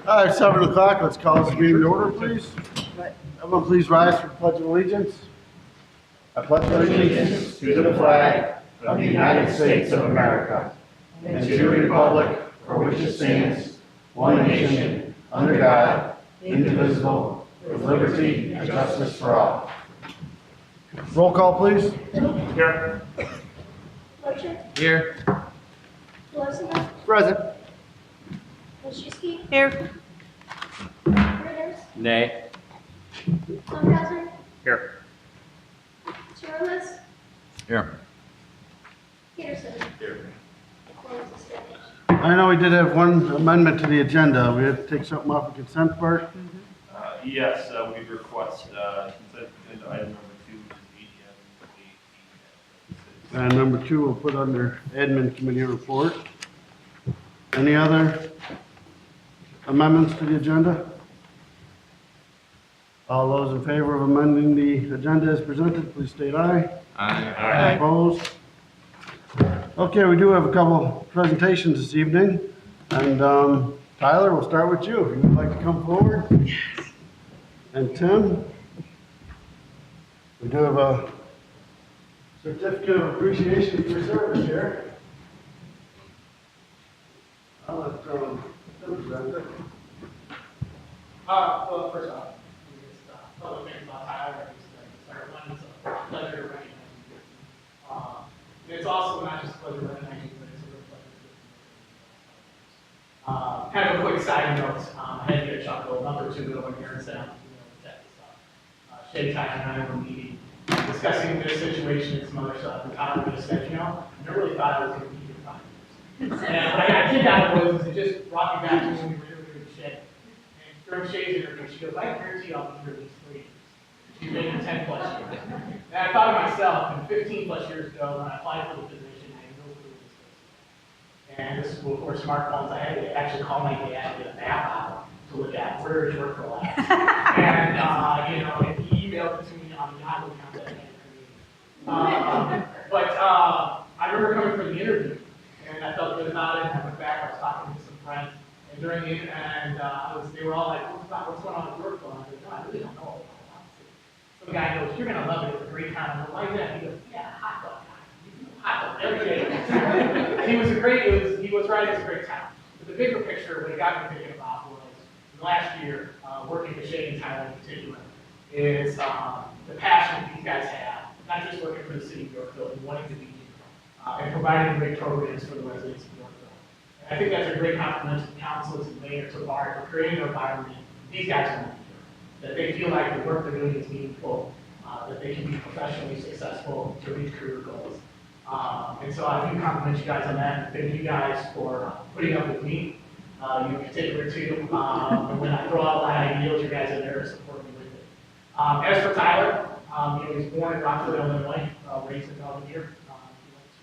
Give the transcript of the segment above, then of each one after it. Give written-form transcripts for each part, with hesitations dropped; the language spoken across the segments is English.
All right, 7 o'clock, let's call this meeting to order, please. Everyone please rise for the Pledge of Allegiance. I pledge allegiance to the flag of the United States of America and to the republic for which it stands, one nation, under God, indivisible, with liberty and justice for all. Roll call, please. Here. Fletcher, Here. Pelosica, Present. Olszewski, Here. Ritters, Nay. Funkhauser, Here. Chirles, Here. Peterson. Here. Quorum is established. I know we did have one amendment to the agenda. We had to take something off the consent part. Yes, we request consent agenda item number 2, which is And number 2 we'll put under admin committee report. Any other amendments to the agenda? All those in favor of amending the agenda as presented, please state aye. Aye. Opposed? Okay, we do have a couple presentations this evening. And Tyler, we'll start with you, if you would like to come forward. And Tim, we do have a certificate of appreciation for your service here. I'll let Tim present it. Well, first off, we just, public things about Tyler, I just, start one, it's a pleasure to recognize you. And it's also not just a pleasure to recognize you, but it's a real pleasure to kind of a quick side note, I had to get a chuckle, number 2 go when Aaron said, check this out. Shay, Tyler, and I were meeting, discussing this situation and some other stuff, and Tyler just said, I never really thought I was going to be here 5 years. And what I got a kick out of it was, it just brought me back to when we were interviewing Shay. And during Shay's interview, she goes, I guarantee I'll be here at least 3 years. She's been here 10 plus years. And I thought of myself, and 15 plus years ago, when I applied for the position, I had no clue what this was. And this is before smartphones, I had to actually call my dad and get a map out to look at where is Yorkville at. And, and he emailed it to me on the Yahoo account that I had created. But I remember coming for the interview, and I felt good about it. I went back, I was talking to some friends, and during the they were all like, what's going on with Yorkville? And I said, no, I really don't know. Some guy goes, you're gonna love it, it's a great town. I'm like, why is that? He goes, yeah, hot dog guy. Hot dog every day. He was right, it's a great town. But the bigger picture, what it got me thinking about was, last year, working with Shay and Tyler in particular, is the passion that these guys have, not just working for the city of Yorkville, and wanting to be here, and providing great programs for the residents of Yorkville. And I think that's a great compliment to the councils and mayors of BART for creating an environment these guys want to be here, that they feel like the work they're doing is meaningful, that they can be professionally successful to reach career goals. And so I do compliment you guys on that, and thank you guys for putting up with me. You can take it too, and when I throw out a lot of ideas, you guys are there to support me with it. As for Tyler, he was born in Yorkville, Illinois, raised in Belvedere. He went to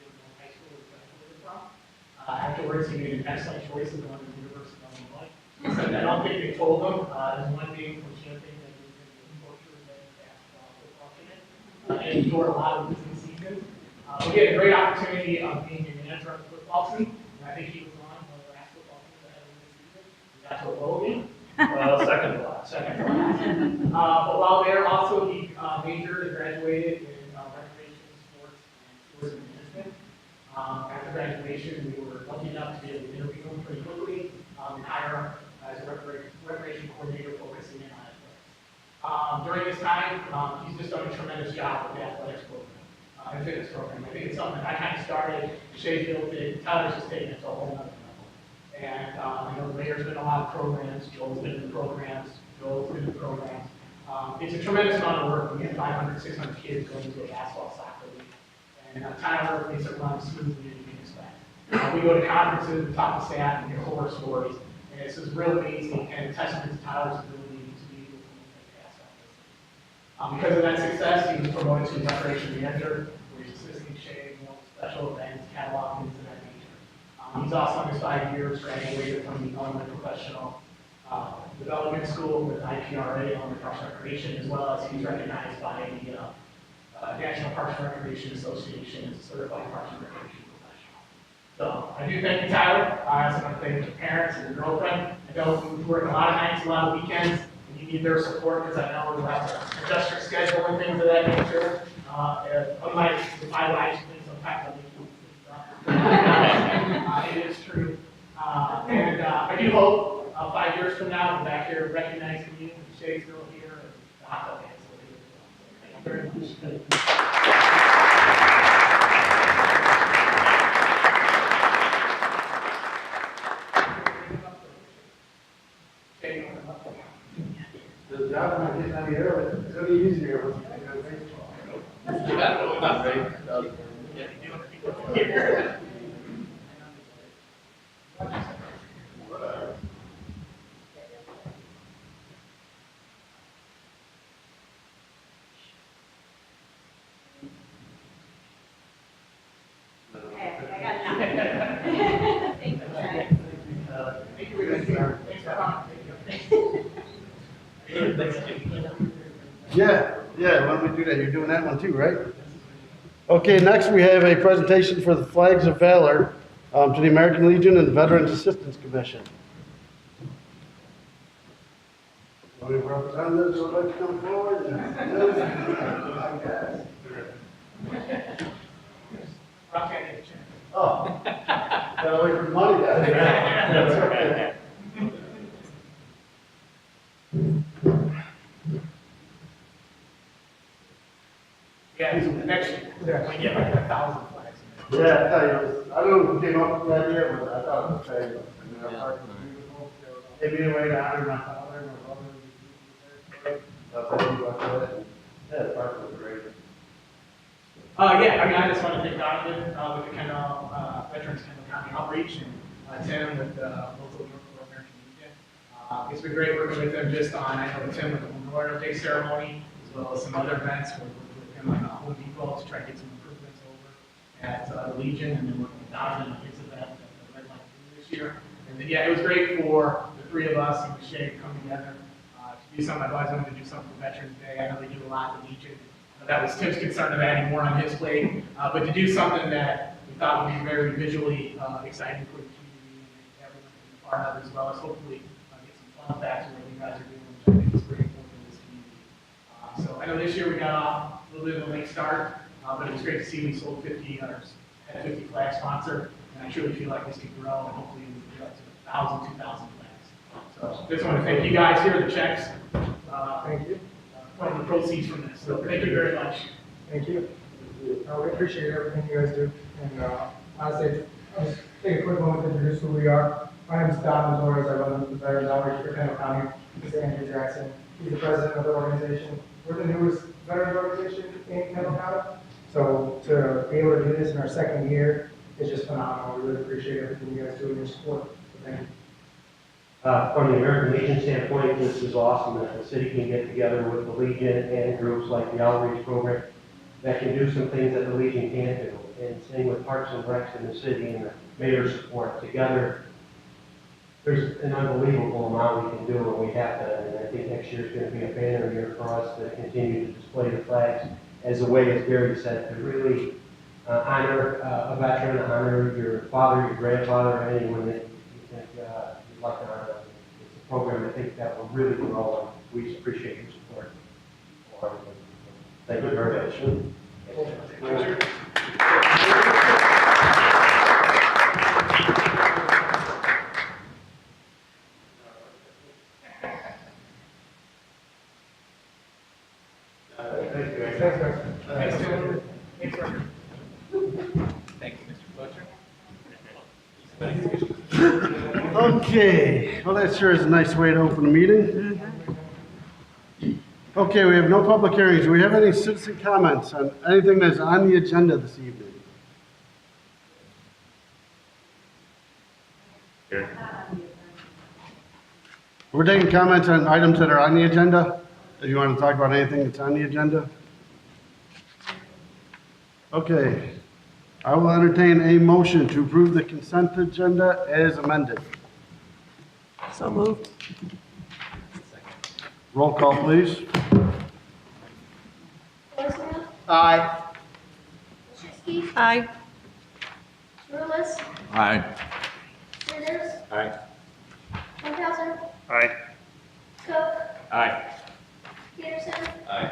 Yorkville High School, where from. Afterwards, he made an excellent choice of going to the University of Illinois. He said, I don't think they told him. There's one thing from Champaign that he was going to be culture and basketball, football in it, and endure a lot of losing seasons. We had a great opportunity of being a manager on the football team, and I think he was on one of the last football teams that had a winning season. We got to a bowl game. Second to last. But while there, also he majored and graduated in recreation, sports, and tourism management. After graduation, we were lucky enough to be able to interview him pretty quickly and hire him as a recreation coordinator focusing in on athletics. During this time, he's just done a tremendous job with the athletics program and fitness program. I think it's something that I kind of started, Shay built it, Tyler's just taken it to a whole other level. And I know the mayor's been in a lot of programs, Joel's been in programs, Joel's been in programs. It's a tremendous amount of work. We have 500, 600 kids going to a basketball soccer league. And Tyler makes it run smoothly as you can expect. We go to conferences, we talk to staff, and hear horror stories. And it's just real amazing and a testament to Tyler's ability to be able to make that pass on this. Because of that success, he was promoted to recreation manager, where he's assisting Shay, special events, catalog, things of that nature. He's also in his 5 years graduated from the Illinois Professional Development School with IPRA, Illinois Parks and Recreation, as well as he's recognized by the National Parks and Recreation Association as a certified Parks and Recreation professional. So So I do thank you, Tyler. I also want to thank your parents and your girlfriend. I know we work a lot of nights, a lot of weekends, and you need their support because I know we'll have to adjust your schedule and things of that nature. Unlike if I lie, sometimes it is true. And I do hope 5 years from now, we're back here recognizing you, and Shay's still here, and the hot dog man's still here. So, thank you very much. The job not getting any early, it's any easier. Yeah, why don't we do that? You're doing that one too, right? Okay, next we have a presentation for the Flags of Valor to the American Legion and Veterans Assistance Commission. Any representatives would like to come forward? Oh, gotta wait for the money guys. That's okay. Yeah, so next year, we get like 1,000 flags. Yeah, I tell you, I don't know who came up with the idea, but I thought it was fabulous. I mean, our park was beautiful. Gave me a way to honor my father and my brother. That's how you watch it. Yeah, the park was great. Yeah, I mean, I just want to thank Donovan with the Kendall Veterans Kendall County Outreach and Tim with the local Yorkville American Legion. It's been great working with them just on, I know Tim with the Memorial Day ceremony, as well as some other events. We're working with him on Home Depot to try to get some improvements over at the Legion, and then working with Donovan on his event at the Red Line this year. And then, yeah, it was great for the three of us and Shay to come together to do something. I've always wanted to do something for Veterans Day. I know they do a lot at the Legion. That was Tim's concern of adding more on his plate, but to do something that we thought would be very visually exciting for the community and everyone to be part of, as well as hopefully get some fun facts of what you guys are doing, which I think is pretty important in this community. So I know this year we got off a little bit of a late start, but it was great to see we sold 50, or had 50 flag sponsor, and I truly feel like this could grow, and hopefully we can get up to 1,000, 2,000 flags. So just want to thank you guys here, the checks. Thank you. From the proceeds from this. So thank you very much. Thank you. We appreciate everything you guys do. And honestly, just take a quick moment to introduce who we are. My name is Don Torres. I run the Veterans Outreach for Kendall County. This is Andrew Jackson. He's the president of the organization. We're the newest veterans organization in Kendall County. So to be able to do this in our second year is just phenomenal. We really appreciate everything you guys do and your support. So thank you. From the American Legion standpoint, this is awesome that the city can get together with the Legion and groups like the Outreach Program that can do some things that the Legion can't do. And same with Parks and Recs in the city and the mayor's support. Together, there's an unbelievable amount we can do, and we have to. And I think next year is going to be a banner year for us to continue to display the flags as a way, as Gary said, to really honor a veteran, honor your father, your grandfather, or anyone that you think you'd like to honor. It's a program I think that will really grow, and we appreciate your support. Thank you very much. Thanks, guys. Thanks, Tim. Thanks, Roger. Thank you, Mr. Fletcher. Okay, well, that sure is a nice way to open a meeting. Okay, we have no public hearings. Do we have any citizen comments on anything that's on the agenda this evening? Here. We're taking comments on items that are on the agenda. If you want to talk about anything that's on the agenda. Okay, I will entertain a motion to approve the consent agenda as amended. So moved. Roll call, please. Worsnell, Aye. Walczewski, Aye. Rulis, Aye. Sanders. Aye. Funkhauser. Aye. Coe. Aye. Peterson. Aye.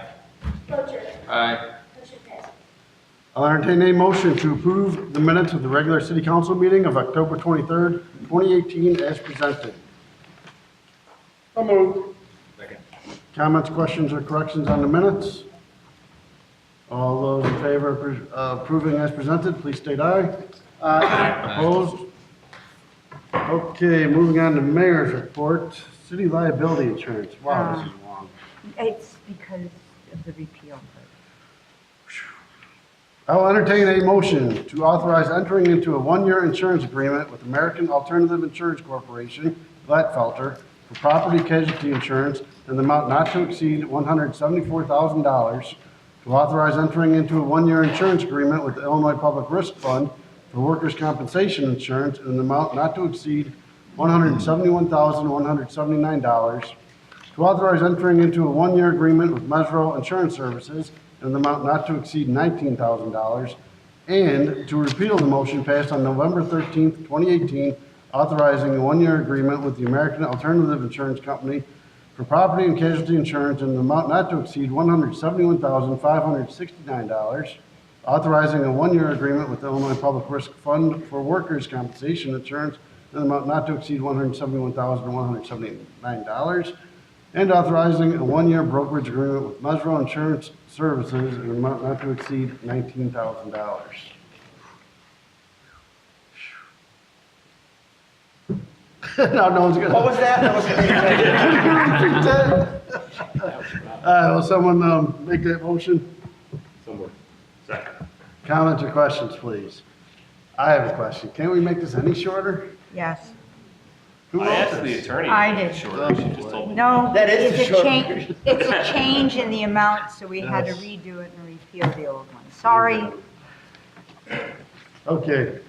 Poacher. Aye. Motion passes. I'll entertain a motion to approve the minutes of the regular city council meeting of October 23rd, 2018 as presented. So moved. Second. Comments, questions, or corrections on the minutes? All those in favor of approving as presented, please state aye. Aye. Opposed? Okay, moving on to mayor's report, city liability insurance. Wow, this is long. It's because of the repeal. I'll entertain a motion to authorize entering into a one-year insurance agreement with American Alternative Insurance Corporation, Glatfelter, for property casualty insurance in the amount not to exceed $174,000, to authorize entering into a one-year insurance agreement with the Illinois Public Risk Fund for workers' compensation insurance in an amount not to exceed $171,179, to authorize entering into a one-year agreement with Mesro Insurance Services in an amount not to exceed $19,000, and to repeal the motion passed on November 13th, 2018, authorizing a one-year agreement with the American Alternative Insurance Company for property and casualty insurance in an amount not to exceed $171,569, authorizing a one-year agreement with the Illinois Public Risk Fund for workers' compensation insurance in an amount not to exceed $171,179, and authorizing a one-year brokerage agreement with Mesro Insurance Services in an amount not to exceed $19,000. No, no one's gonna. What was that? Will someone make that motion? Second. Comments or questions, please? I have a question. Can't we make this any shorter? Yes. Who I wrote asked the this? attorney. I to make it did. shorter. She just told me. No, That is it's the short change. It's a change in the amount, so we had to Yes. redo it and repeal the old one. Sorry. Okay.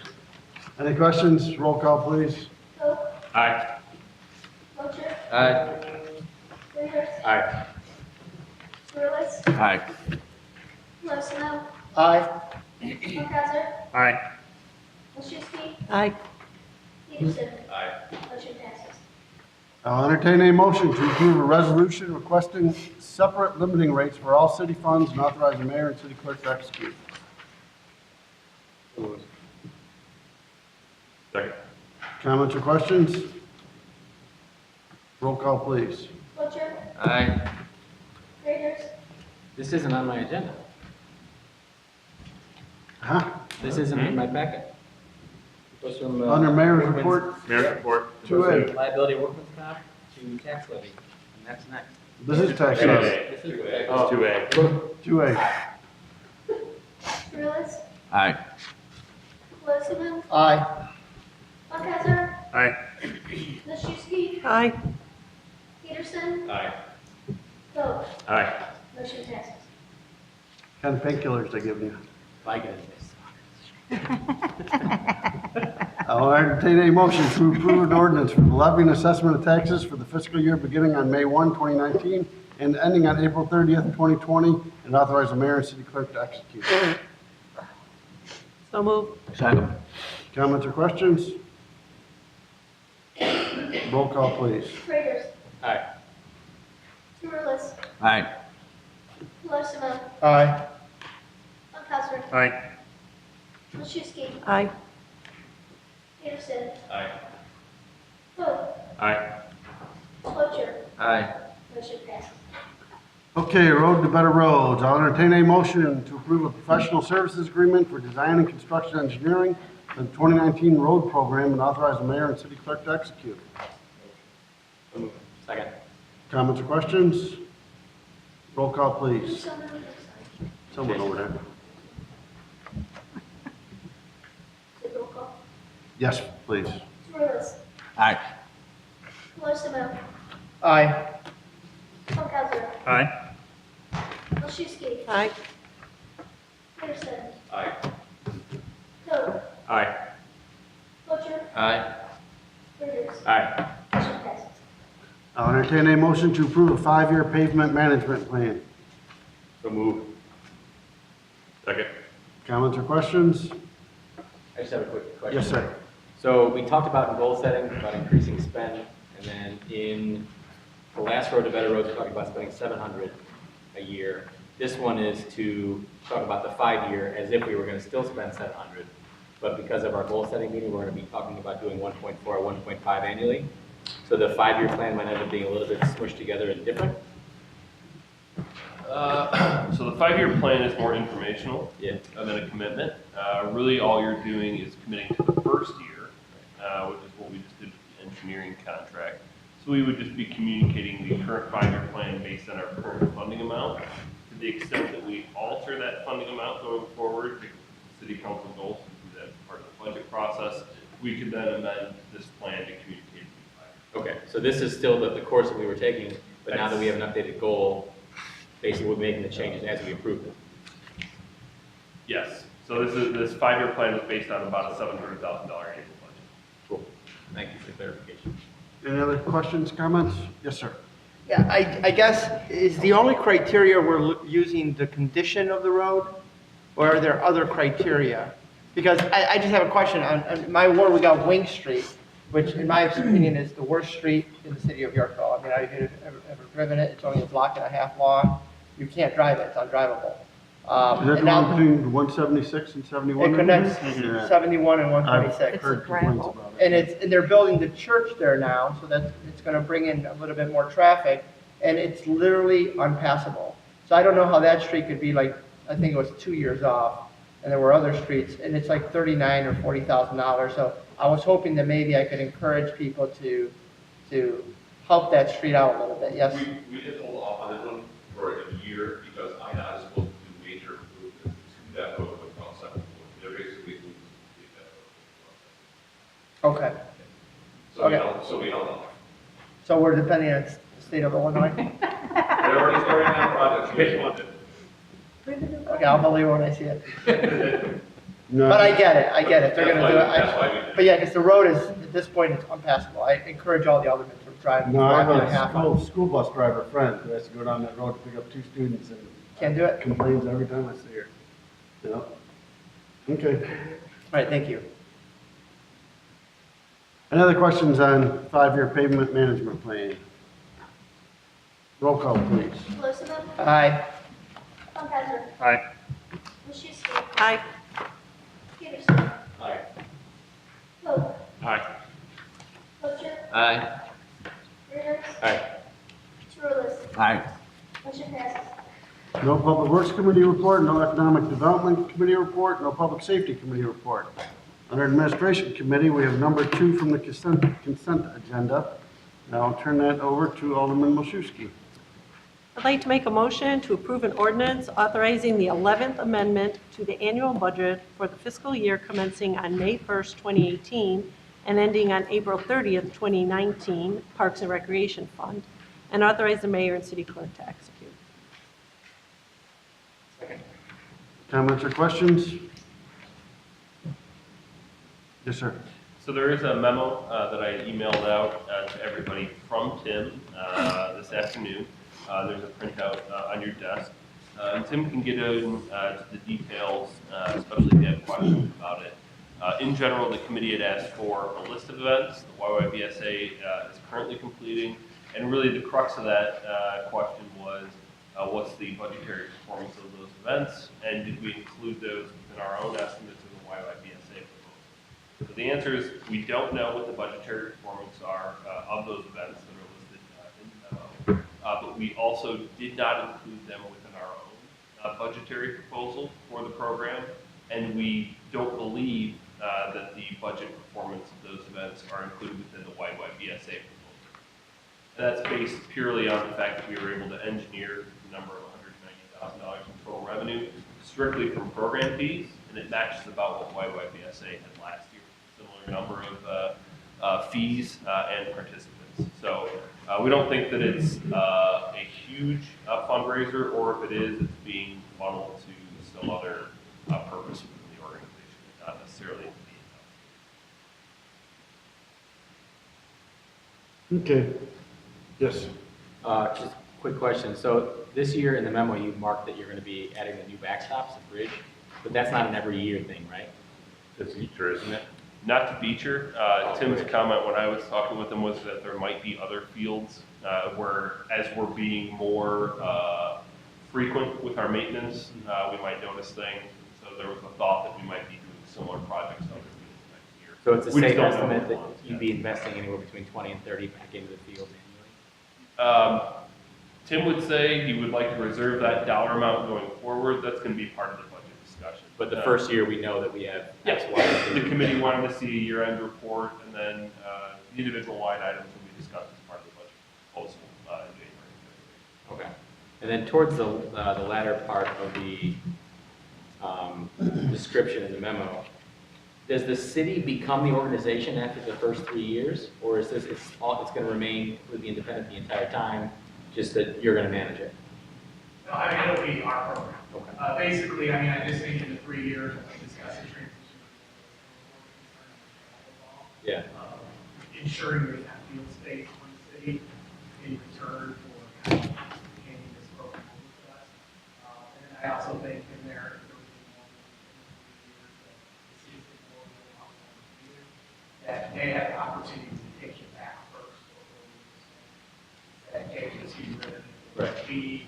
Any questions? Roll call, please. Coe. Aye. Poacher. Aye. Sanders. Aye. Surless. Aye. Losimo. Aye. Funkhauser. Aye. Olszewski. Aye. Peterson. Aye. Motion passes. I'll entertain a motion to approve a resolution requesting separate limiting rates for all city funds and authorize the mayor and city clerk to execute. Second. Comments or questions? Roll call, please. Poacher. Aye. Sanders. This isn't on my agenda. Huh? This isn't in my packet. It goes from, Under mayor's workman's- report, Mayor's report. 2A. Liability workman's comp to tax levy, and that's next. This is tax levy. This is the Oh, 2A. 2A. Surless. Aye. Losimo. Aye. Funkhauser. Aye. Olszewski. Aye. Peterson. Aye. Coe. Aye. Motion passes. Kind of painkillers they give you. My goodness. I'll entertain a motion to approve an ordinance for the levy and assessment of taxes for the fiscal year beginning on May 1, 2019, and ending on April 30th, 2020, and authorize the mayor and city clerk to execute. So moved. Second. Comments or questions? Roll call, please. Sanders. Aye. Surless. Aye. Losimo. Aye. Funkhauser. Aye. Olszewski. Aye. Peterson. Aye. Coe. Aye. Poacher. Aye. Motion passes. Okay, road to better roads. I'll entertain a motion to approve a professional services agreement for design and construction engineering for the 2019 road program and authorize the mayor and city clerk to execute. Second. Comments or questions? Roll call, Who's please. so moved? I'm sorry. Someone over there. Is it roll call? Yes, please. Surless. Aye. Losimo. Aye. Funkhauser. Aye. Olszewski. Aye. Peterson. Aye. Coe. Aye. Poacher. Aye. Sanders. Aye. Motion passes. I'll entertain a motion to approve a 5-year pavement management plan. So move. Second. Comments or questions? I just have a quick question. Yes, sir. So we talked about in goal setting, about increasing spend, and then in the last Road to Better Roads, we talked about spending 700 a year. This one is to talk about the 5-year as if we were going to still spend 700, but because of our goal setting meeting, we're going to be talking about doing 1.4 or 1.5 annually. So the 5-year plan might end up being a little bit smushed together and different. So the 5-year plan is more informational Yeah. than a commitment. Really, all you're doing is committing to the first year, which is what we just did with the engineering contract. So we would just be communicating the current 5-year plan based on our current funding amount. To the extent that we alter that funding amount going forward, the city council goals to do that as part of the budget process, we could then amend this plan to communicate the 5 year. Okay, so this is still the course that we were taking, but now that we have an updated goal, basically we're making the changes as we approve them. Yes. So this 5-year plan is based on about a $700,000 annual budget. Cool. Thank you for the clarification. Any other questions, comments? Yes, sir. Yeah, I guess, is the only criteria we're using the condition of the road, or are there other criteria? Because I just have a question. On my ward, we got Wing Street, which in my opinion is the worst street in the city of Yorkville. I mean, I've ever driven it. It's only a block and a half long. You can't drive it. It's undrivable. Is that the And now one between 176 and 71? it connects Yeah. 71 and I've 126. heard complaints about it. And they're building the church there now, so it's gonna bring in a little bit more traffic, and it's literally unpassable. So I don't know how that street could be like, I think it was 2 years off, and there were other streets, and it's like $39,000 or $40,000. So I was hoping that maybe I could encourage people to help that street out a little bit, yes? We did hold off on this one for a year because IDOT is supposed to do major improvements to that road with concept. They're basically moving to that road. Okay, So we don't know. so we're depending on the state of Illinois? They're already starting that project, we just wanted. Okay, I'll believe it when I see it. No. But I get it, they're gonna do That's why we did it. it. But yeah, because the road is, at this point, it's unpassable. I encourage all the aldermen to drive. No, I have walk and a half school bus driver friend who has to go down that road to pick up 2 students and Can't do it? complains every time I see her. Yeah. Okay. All right, thank you. Any other questions on 5-year pavement management plan? Roll call, please. Elizabeth, Aye. Funkadler, Aye. Wojciechowski, Aye. Peterson, Aye. Vogt, Aye. Butcher, Aye. Reuters, Aye. Touroullis, Aye. motion passes. No Public Works Committee report, no Economic Development Committee report, no Public Safety Committee report. Under Administration Committee, we have number 2 from the consent agenda. Now I'll turn that over to Alderman Milszewski. I'd like to make a motion to approve an ordinance authorizing the 11th amendment to the annual budget for the fiscal year commencing on May 1st, 2018, and ending on April 30th, 2019, Parks and Recreation Fund, and authorize the mayor and city clerk to execute. Comments or questions? Yes, sir. So there is a memo that I emailed out to everybody from Tim this afternoon. There's a printout on your desk. And Tim can get into the details, especially if you have questions about it. In general, the committee had asked for a list of events the YYBSA is currently completing. And really the crux of that question was, what's the budgetary performance of those events? And did we include those within our own estimates of the YYBSA proposal? So the answer is we don't know what the budgetary performance are of those events that are listed in the memo. But we also did not include them within our own budgetary proposal for the program. And we don't believe that the budget performance of those events are included within the YYBSA proposal. And that's based purely on the fact that we were able to engineer the number of $190,000 in total revenue strictly from program fees, and it matches about what YYBSA had last year. Similar number of fees and participants. So we don't think that it's a huge fundraiser, or if it is, it's being funneled to some other purpose within the organization, not necessarily the Okay. Yes. Just a quick question. So this year in the memo, you marked that you're going to be adding the new backstops, the bridge, but that's not an every year thing, right? It's each year, isn't it? Not to Beecher. Tim's comment when I was talking with him was that there might be other fields where, as we're being more frequent with our maintenance, we might notice things. So there was a thought that we might be doing similar projects in other fields next year. So it's a We just safe don't know estimate what that ones you'd yet. be investing anywhere between 20 and 30 back into the field annually? Tim would say he would like to reserve that dollar amount going forward. That's going to be part of the budget discussion. But the first year, we know that we have X, Y, Yeah, and Z. the committee wanted to see a year-end report, and then the individual line items will be discussed as part of the budget proposal in January. Okay. And then towards the latter part of the description in the memo, does the city become the organization after the first 3 years? Or is this, it's going to remain completely independent the entire time, just that you're going to manage it? No, I mean, it'll be our program. Okay. Basically, I mean, I just think in the 3 years, we discussed the transition. Yeah. Ensuring we have field space for the city in return for kind of handing this program over to us. And I also think in there, that they have the opportunity to take it back first. That case is Right. be.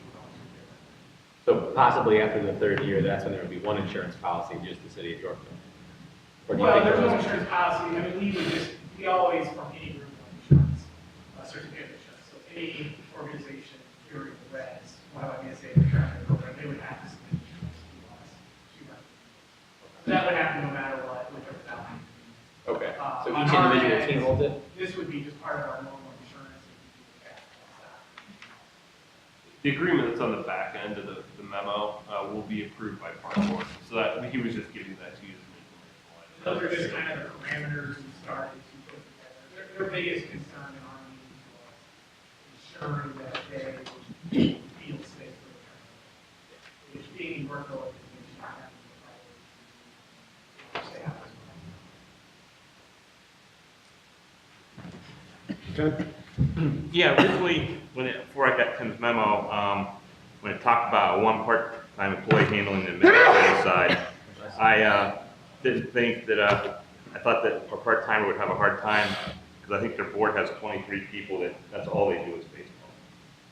So possibly after the third year, that's when there would be one insurance policy, just the city of Yorkville? Or do you Well, think there's no those- insurance policy, I mean, we always, from any group of insurance, certificate of insurance, so any organization during the res, one of my say the traffic program, they would have to submit insurance to us. That would happen no matter what, whichever town. Okay, so On each our individual end, team holds it? This would be just part of our normal insurance. The agreement that's on the back end of the memo will be approved by park board. So that he was just giving that to you as an Those informational are item. just kind of the parameters we started to put together. Their biggest concern in our meeting was ensuring that they feel safe for the town. Which being Yorkville is not having the stay out as well. Okay. Yeah, originally, before I got Tim's memo, when it talked about one part-time employee handling the administrative side, I didn't think that, I thought that a part-timer would have a hard time, because I think their board has 23 people that's all they do is baseball.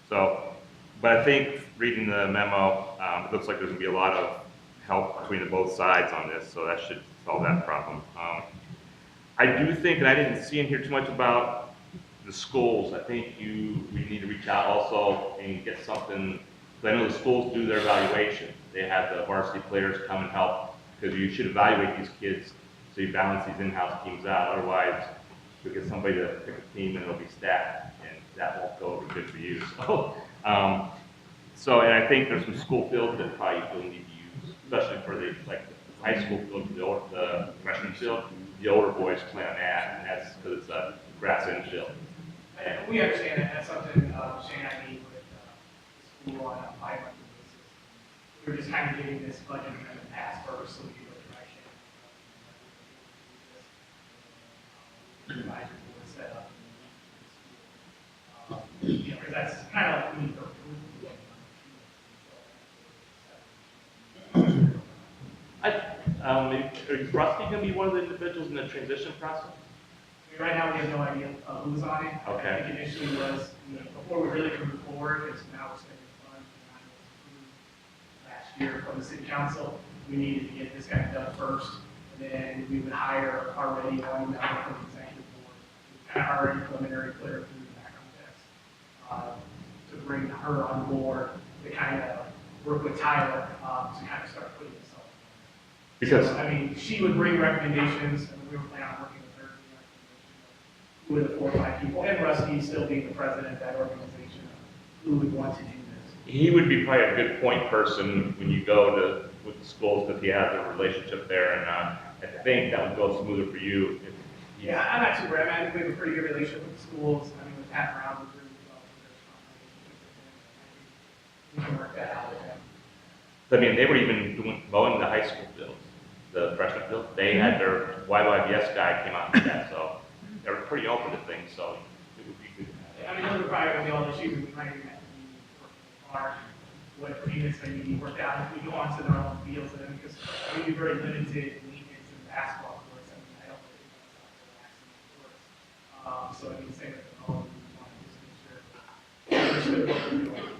So, but I think reading the memo, it looks like there's gonna be a lot of help between the both sides on this, so that should solve that problem. I do think, and I didn't see in here too much about the schools. I think we need to reach out also and get something, because I know the schools do their evaluation. They have the varsity players come and help, because you should evaluate these kids so you balance these in-house teams out. Otherwise, you'll get somebody to pick a team and it'll be stacked, and that won't go over good for you. And I think there's some school fields that probably you'll need to use, especially for the high school field, the freshman field. The older boys play on that, and that's because it's a grass infield. And we understand that, that's something Shane and I meet with the school on a bi-monthly basis. We're just kind of getting this budget amendment passed first, so we can go direction. Advisory board set up. Because that's kind of like we need to Is Rusty going to be one of the individuals in the transition process? Right now, we have no idea who's on it. Okay. I think initially was, before we really could move forward, because now we're spending funds, and I was approved last year from the city council, we needed to get this guy done first, and then we would hire already one member from the executive board, kind of already preliminary clear through the background test, to bring her on board, to kind of work with Tyler, to kind of start putting this up. Because So, I mean, she would bring recommendations, and we were planning on working with her, who are the 4 or 5 people, and Rusty still being the president of that organization, who would want to do this. he would be probably a good point person when you go with the schools, because he has a relationship there, and I think that would go smoother for you. If he's- Yeah, I'm not super, I think we have a pretty good relationship with the schools, I mean, with Pat Brown, we're really well, we can work that out with him. I mean, they were even mowing the high school fields, the freshman field. They had their YYBS guy came out and did that, so they were pretty open to things, so it would be good to have. I mean, those are probably gonna be all the issues we might even have to be working hard, what agreements they need to be worked out, if we go onto their own fields, then, because we'd be very limited maintenance in basketball courts, I mean, I don't think So I mean, same with the color, we want to just make sure. Understood what we're doing.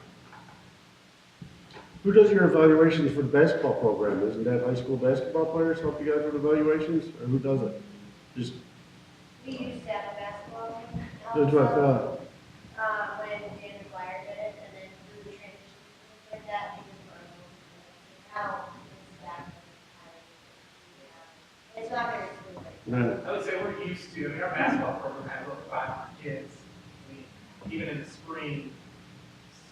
Who does your evaluations for the basketball program? Isn't that high school basketball players help you guys with evaluations, or who does it? Just, We used to have a basketball team. that's what I thought. When Dan McGuire did it, and then through the transition, like that, we just learned how it's that. It's not very smooth. No. I would say we're used to, I mean, our basketball program has over 500 kids. I mean, even in the spring,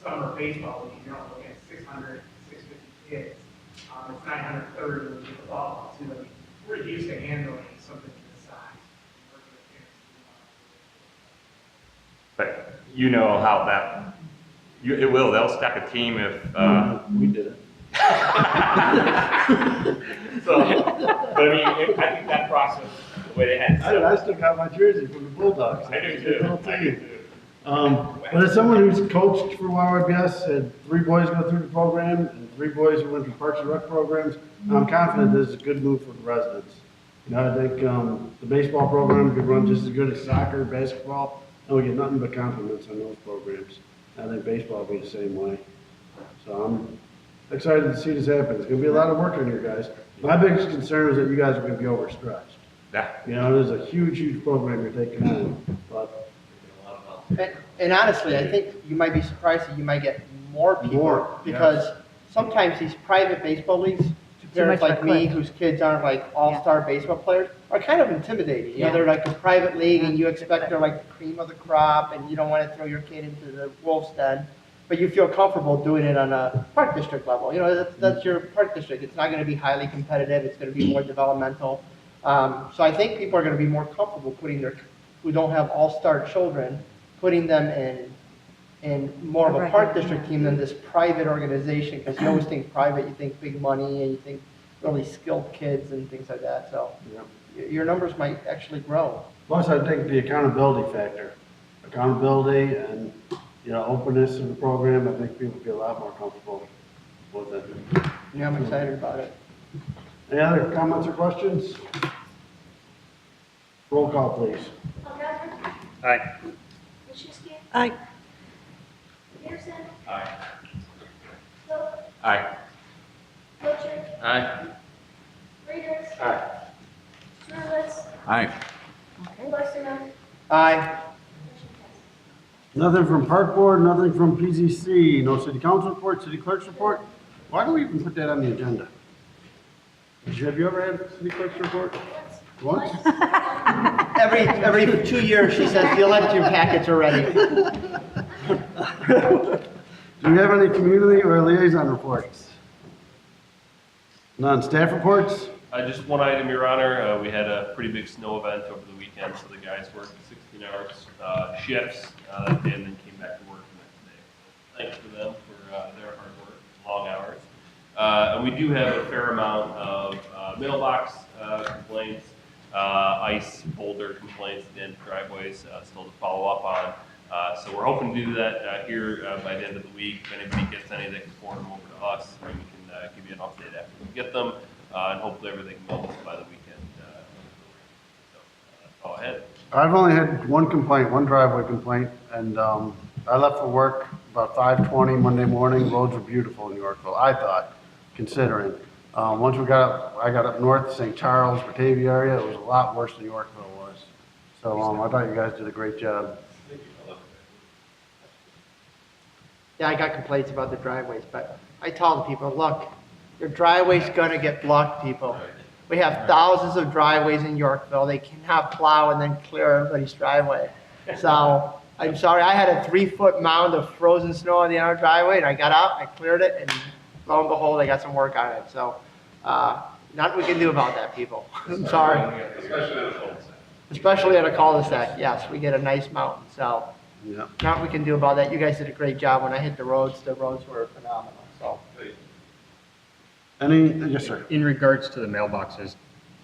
summer baseball league, you're only looking at 600, 650 kids. It's 930 with the football too. I mean, we're used to handling something this size. Working with parents, But you know how that, it will, they'll stack a team if, We did it. so, but I mean, I think that process, the way they had it set up. I still got my jersey from the Bulldogs. I do too. I'll I tell do you. too. But as someone who's coached for YYBS, had 3 boys go through the program, and 3 boys who went through Parks and Rec programs, I'm confident this is a good move for the residents. You know, I think, the baseball program could run just as good as soccer, basketball, and we get nothing but compliments on those programs. I think baseball will be the same way. So I'm excited to see this happen. It's gonna be a lot of work on you guys. My biggest concern is that you guys are gonna be overstretched. Yeah. You know, there's a huge, huge program you're taking on, but And honestly, I think you might be surprised that you might get more people. More, Because sometimes these private baseball leagues, parents much like for me, click. whose kids aren't like all-star baseball players, are kind of intimidating. You know, they're like a private league and you expect they're like the cream of the crop and you don't want to throw your kid into the wolf's den. But you feel comfortable doing it on a park district level. You know, that's your park district. It's not going to be highly competitive. It's going to be more developmental. So I think people are going to be more comfortable putting who don't have all-star children, putting them in more of a park district team than this private organization, because you always think private, you think big money, and you think really skilled kids and things like that, so your numbers might actually grow. plus I think the accountability factor, accountability and, you know, openness in the program, I think people feel a lot more comfortable with it. Yeah, I'm excited about it. Any other comments or questions? Roll call, please. Paul Aye. Machuski, Aye. Peterson, Aye. Cook, Aye. Butcher, Aye. Readers, Aye. Surless, Aye. Westerman, Aye. motion passes. Nothing from Park Board, nothing from PZC, no city council report, city clerk's report. Why do we even put that on the agenda? Have you ever had a city clerk's report? Once? Every 2 years, she says the election packets are ready. Do we have any community or liaison reports? None. Staff reports? Just one item, Your Honor. We had a pretty big snow event over the weekend, so the guys worked 16-hour shifts that day and then came back to work the next day. So thanks to them for their hard work, long hours. And we do have a fair amount of mailbox complaints, ice boulder complaints, and driveways still to follow up on. So we're hoping to do that here by the end of the week. If anybody gets any, they can forward them over to us, and we can give you an update after we get them, and hopefully everything melts by the weekend. So that's all I had. I've only had one complaint, one driveway complaint, and I left for work about 5:20 Monday morning. Roads were beautiful in Yorkville, I thought, considering. Once I got up north, St. Charles, Batavia area, it was a lot worse than Yorkville was. So I thought you guys did a great job. Yeah, I got complaints about the driveways, but I tell the people, look, your driveway's gonna get blocked, people. We have thousands of driveways in Yorkville. They cannot plow and then clear everybody's driveway. So, I'm sorry, I had a 3-foot mound of frozen snow on the outer driveway, and I got out, I cleared it, and lo and behold, I got some work on it. So, nothing we can do about that, people. I'm sorry. Especially on a cul-de-sac, yes, we get a nice mountain, so. Yeah. Nothing we can do about that. You guys did a great job. When I hit the roads were phenomenal, so. Yes, sir. In regards to the mailboxes,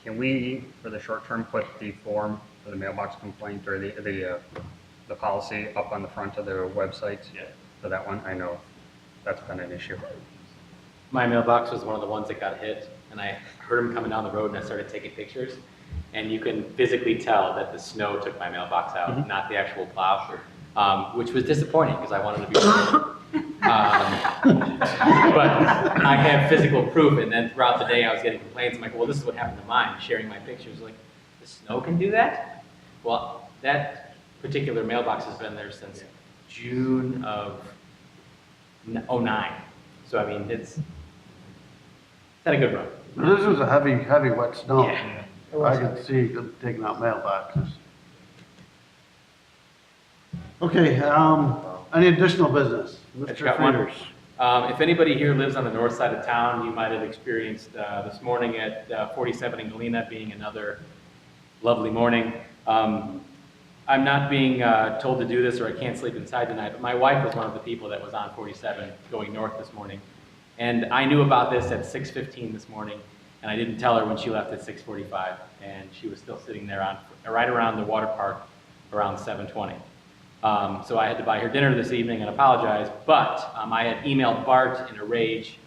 can we, for the short term, put the form for the mailbox complaint or the policy up on the front of the website? Yeah. For that one? I know that's been an issue. My mailbox was one of the ones that got hit, and I heard him coming down the road, and I started taking pictures. and you can physically tell that the snow took my mailbox out, not the actual plow, which was disappointing because I wanted to be but I have physical proof, and then throughout the day I was getting complaints. I'm like, well, this is what happened to mine, sharing my pictures. Like, the snow can do that? Well, that particular mailbox has been there since June of '09. So, I mean, it's had a good run. This was a heavy, heavy wet snow. Yeah. I could see them taking out mailboxes. Okay, any additional business? I just Mr. got one. Frieders. If anybody here lives on the north side of town, you might have experienced this morning at 47 in Galena being another lovely morning. I'm not being told to do this or I can't sleep inside tonight, but my wife was one of the people that was on 47 going north this morning. And I knew about this at 6:15 this morning, and I didn't tell her when she left at 6:45, and she was still sitting there right around the water park around 7:20. So I had to buy her dinner this evening and apologize, but I had emailed Bart in a rage,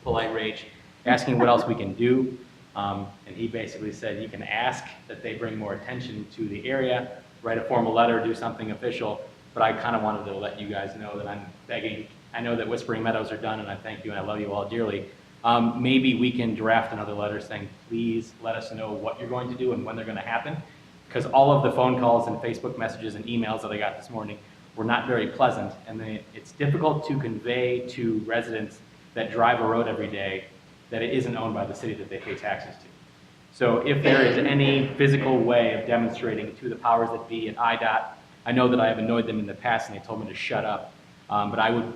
polite rage, asking what else we can do. And he basically said, you can ask that they bring more attention to the area, write a formal letter, do something official, but I kind of wanted to let you guys know that I'm begging. I know that Whispering Meadows are done, and I thank you, and I love you all dearly. Maybe we can draft another letter saying, please let us know what you're going to do and when they're going to happen, because all of the phone calls and Facebook messages and emails that I got this morning were not very pleasant, and it's difficult to convey to residents that drive a road every day that it isn't owned by the city that they pay taxes to. So if there is any physical way of demonstrating to the powers that be at IDOT, I know that I have annoyed them in the past and they told me to shut up, but I would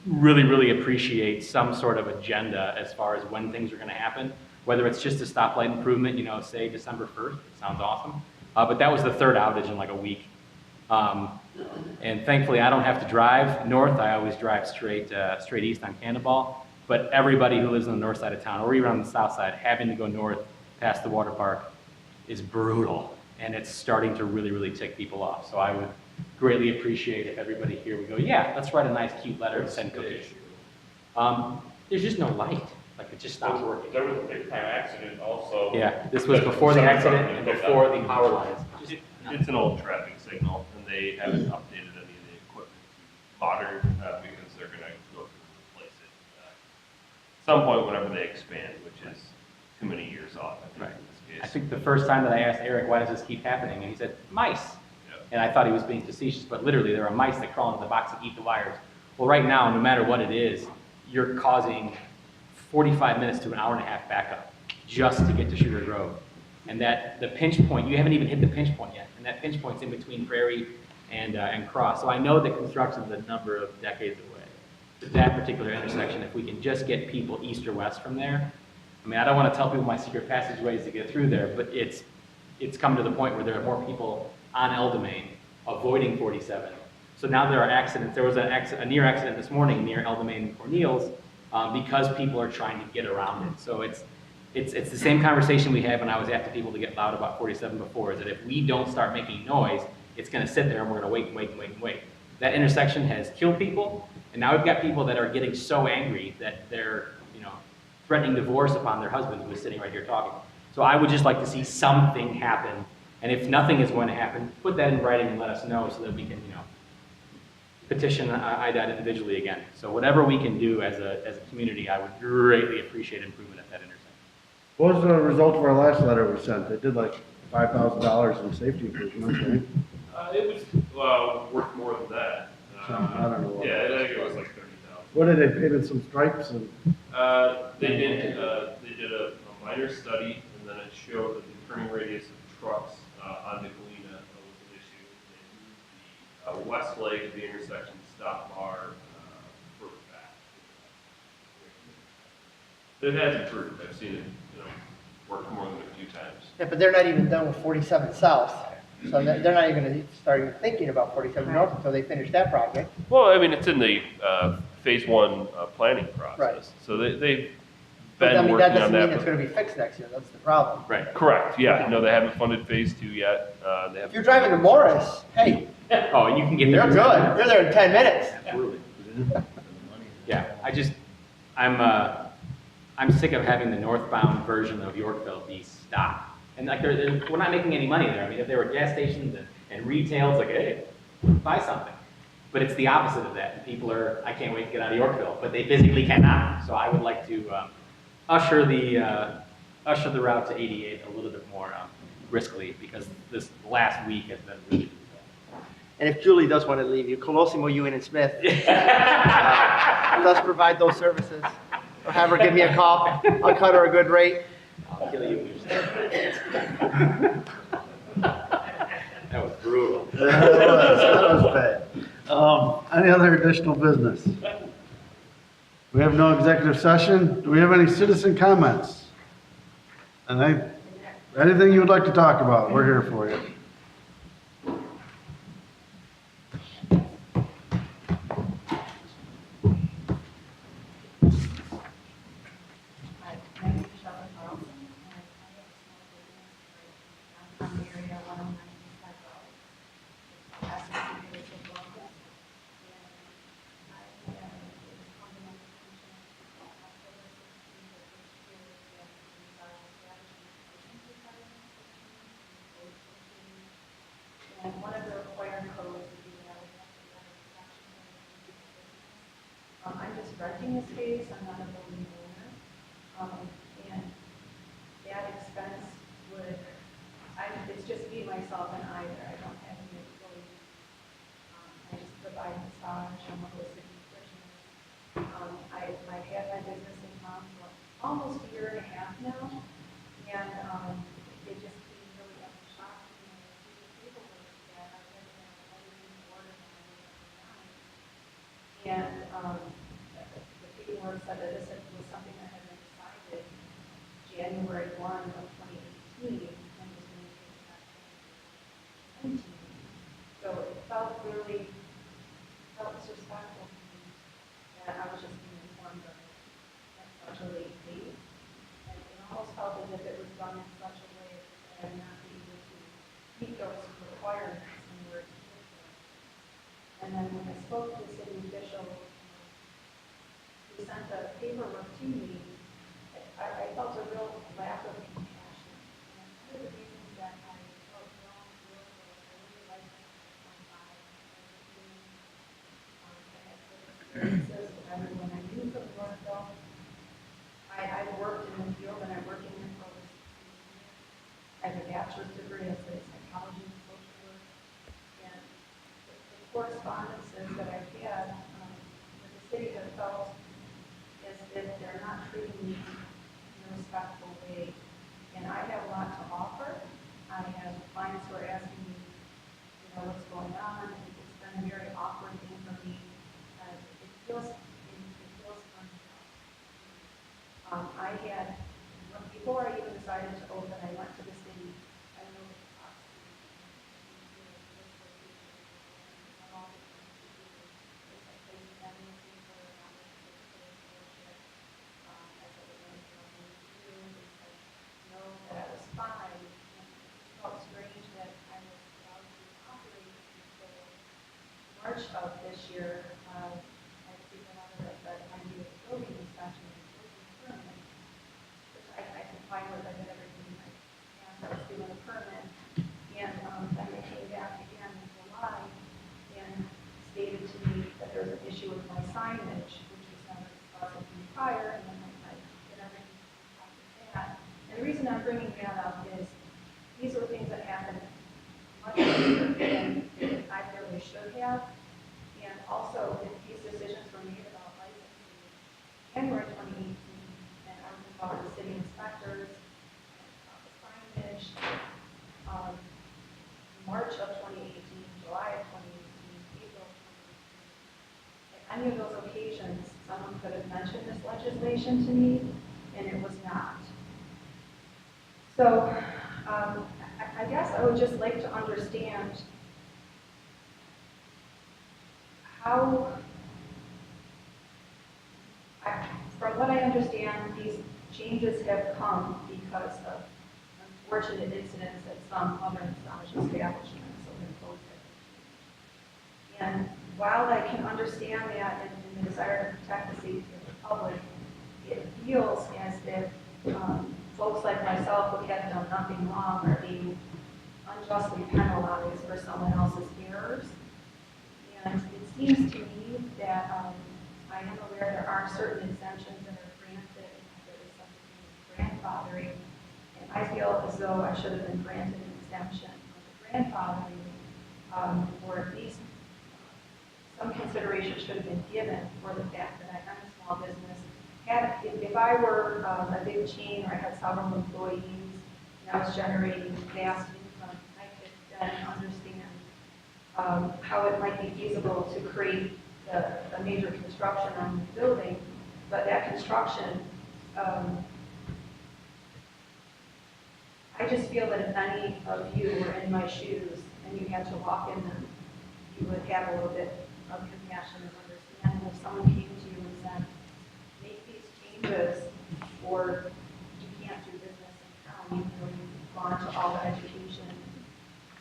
really, really appreciate some sort of agenda as far as when things are going to happen, whether it's just a stoplight improvement, say December 1st, it sounds awesome, but that was the third outage in like a week. And thankfully I don't have to drive north, I always drive straight east on Cannonball, but everybody who lives on the north side of town, or even on the south side, having to go north past the water park is brutal, and it's starting to really, really tick people off. So I would greatly appreciate if everybody here would go, yeah, let's write a nice, cute letter and send cookies. There's just no light. Like, it just stops working. There was a big time accident also. Yeah, this was before the accident and before the power lines. It's an old traffic signal, and they haven't updated any of the equipment modern because they're going to go through and replace it at some point whenever they expand, which is too many years off. I think, Right. in this I case. think the first time that I asked Eric, why does this keep happening? And he said, mice. And I thought he was being facetious, but literally there are mice that crawl into the box and eat the wires. Well, right now, no matter what it is, you're causing 45 minutes to an hour and a half backup just to get to Sugar Grove. And that the pinch point, you haven't even hit the pinch point yet. And that pinch point's in between Prairie and Cross. So I know that construction's a number of decades away. But that particular intersection, if we can just get people east or west from there, I mean, I don't want to tell people my secret passageways to get through there, but it's come to the point where there are more people on El Domain avoiding 47. So now there are accidents. There was a near accident this morning near El Domain and Cornelius because people are trying to get around it. So it's the same conversation we had when I was asking people to get loud about 47 before, is that if we don't start making noise, it's going to sit there and we're going to wait and wait and wait and wait. That intersection has killed people, and now we've got people that are getting so angry that they're threatening divorce upon their husband who is sitting right here talking. So I would just like to see something happen, and if nothing is going to happen, put that in writing and let us know so that we can, petition IDOT individually again. So whatever we can do as a community, I would greatly appreciate improvement at that intersection. What was the result of our last letter we sent? They did like $5,000 in safety improvements, right? It was worth more than that. I don't know what. Yeah, I think it was like 30,000. What did they paint in some stripes and? They did a minor study, and then it showed that the turning radius of trucks onto Galena was an issue. They moved the west leg of the intersection stop bar further back. It has improved. I've seen it, work more than a few times. Yeah, but they're not even done with 47 South. So they're not even going to start even thinking about 47 North until they finish that project. Well, I mean, it's in the phase one planning process. Right. So they've But been I mean, working that on doesn't that. mean it's going to be fixed next year. That's the problem. Right. Correct, yeah. No, they haven't funded phase two yet. They If you're driving to Morris, hey, Oh, and you can get you're there. good. You're there in 10 minutes. Absolutely. Yeah, I'm sick of having the northbound version of Yorkville be stopped And like, we're not making any money there. I mean, if there were gas stations and retail, it's like, hey, buy something. But it's the opposite of that. People are, I can't wait to get out of Yorkville, but they physically cannot. So I would like to usher the route to 88 a little bit more briskly, because this last week has been really And if Julie does want to leave you, Colosimo, Ewan, and Smith does provide those services. Or have her give me a call. I'll cut her a good rate. I'll kill you. That was brutal. That was bad. Any other additional business? We have no executive session. Do we have any citizen comments? Anything you would like to talk about, we're here for you. Hi, my name is Shelley Carlson, and I have a small business right in the area, 195 Road. It's called SMC Basic Local. And I have a company insurance called October 16th of this year that is our strategy patient retirement system. And one of the required codes would be that we have to have a protection for the business. I'm just renting the space, I'm not a building owner. And that expense would, it's just me, myself, and I there. I don't have any employees. I just provide massage, I'm a holistic nutritionist. I've had my business in town for almost a year and a half now, and it just came really up and shocked me when I see the paperwork that I had to have everything ordered and the paperwork said that this was something that had been decided January 1 of 2018 and was going to take effect in 2019. So it felt disrespectful to me that I was just being informed of it at such a late date. And it almost felt as if it was done in such a way that I would not be able to meet those requirements in order to do it. And then when I spoke to the city official who sent the paperwork to me, I felt a real lack of compassion. And one of the reasons that I felt wrong was I really liked it I had good experiences with everyone I knew from Yorkville. I worked in the field and I worked in it for over 16 years. I have a bachelor's degree in psychology and social work. And the correspondences that I've had with the city have felt as if they're not treating me in a respectful way. And I have a lot to offer. I have clients who are asking me, what's going on. It's been a very awkward thing for me. It feels unreal. Before I even decided to open, I went to the city. I don't know if it's that I was fine. It felt strange that I was allowed to operate until March of this year. I received a letter that said I needed a building inspection and building permit, which I complied with. I did everything I was given a permit. And then they came back again in July and stated to me that there was an issue with my signage, which was never discussed with me prior, and then I did everything after that. And the reason I'm bringing that up is these were things that happened much later than I really should have. And also, these decisions were made about licensing January 2018, and I was involved with city inspectors, the signage, March of 2018, July of 2018, April of 2018. At any of those occasions, someone could have mentioned this legislation to me, and it was not. So I guess I would just like to understand how, from what I understand, these changes have come because of unfortunate incidents at some other massage establishments, so their codes have changed. And while I can understand that and the desire to protect the safety of the public, it feels as if folks like myself who have done nothing wrong are being unjustly penalized for someone else's errors. And it seems to me that I am aware there are certain exemptions that are granted, and there is something grandfathering. And I feel as though I should have been granted an exemption on the grandfathering, or at least some consideration should have been given for the fact that I am a small business. If I were a big chain or I had several employees and I was generating vast income, I could then understand how it might be feasible to create a major construction on the building. But that construction, I just feel that if any of you were in my shoes and you had to walk in them, you would have a little bit of compassion and understanding. If someone came to you and said, make these changes or you can't do business in town, even though you've gone to all the education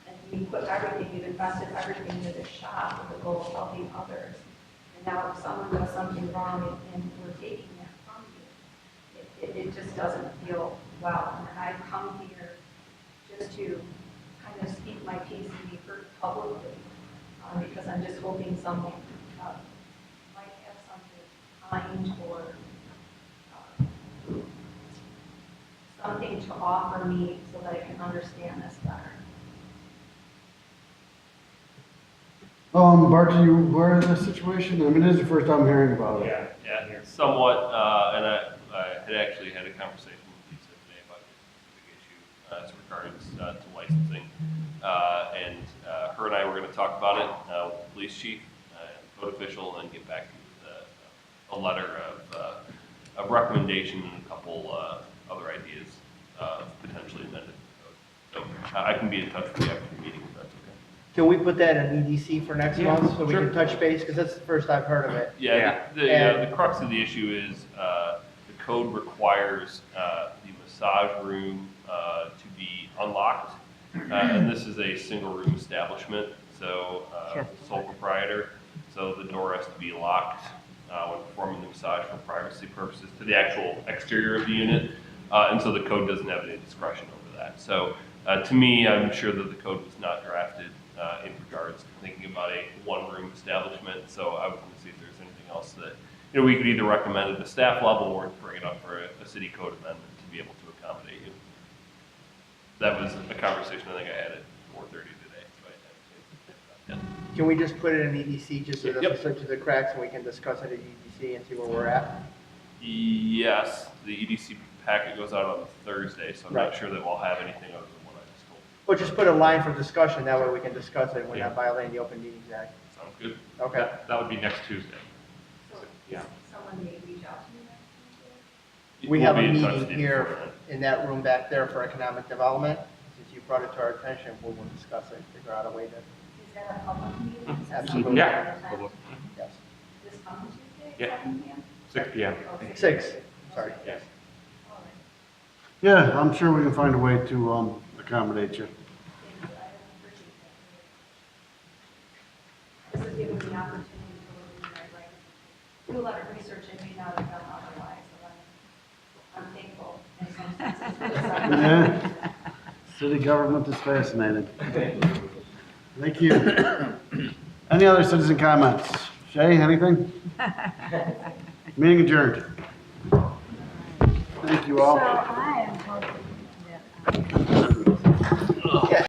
and you put everything, you've invested everything into this shop with the goal of helping others. And now if someone does something wrong and we're taking that from you, it just doesn't feel well. And I've come here just to kind of speak my piece and be heard publicly, because I'm just hoping someone might have something kind or something to offer me so that I can understand this better. Bart, are you aware of this situation? I mean, this is the first time hearing about it. Yeah, somewhat, and I had actually had a conversation with Lisa today about this big issue as regards to licensing. And her and I were going to talk about it with the police chief and code official and get back to you with a letter of recommendation and a couple other ideas of potentially amended code. So I can be in touch with you after the meeting if that's okay. Can we put that in EDC for next Yeah, month so we sure. can touch base? Because that's the first I've heard of it. Yeah, And- the crux of the issue is the code requires the massage room to be unlocked. And this is a single room establishment, so sole proprietor. So the door has to be locked when performing the massage for privacy purposes to the actual exterior of the unit. And so the code doesn't have any discretion over that. So to me, I'm sure that the code was not drafted in regards to thinking about a one-room establishment. So I was going to see if there's anything else that we could either recommend at the staff level or bring it up for a city code amendment to be able to accommodate you. That was a conversation I think I had at 4:30 today. So Can we just put it in EDC just so it Yep. doesn't slip through the cracks and we can discuss it at EDC and see where we're at? Yes, the EDC packet goes out on Thursday, so I'm not Right. sure that we'll have anything other than what I just told you. Well, just put a line for discussion, that way we can discuss it and we're Yeah. not violating the Open Meetings Act. Sounds good. Okay. That would be next Tuesday. So Yeah. someone may reach out to me next Tuesday. We We'll have a be in touch meeting with you here before then. in that room back there for economic development. Since you brought it to our attention, we'll discuss it, figure out a way to, Is that a public meeting? Is that Absolutely. Yeah. something- yes. This coming Tuesday, Yeah. 7 p.m.? 6 p.m. Okay. 6, sorry. Yes. All right. Yeah, I'm sure we can find a way to accommodate you. Thank you. I appreciate that. This is giving me opportunity to look at, do a lot of research I may not have done otherwise, so I'm thankful in some senses for this opportunity. Yeah. City government is fascinating. Thank you. Any other citizen comments? Shay, anything? Meeting adjourned. Thank you all. So I am hoping that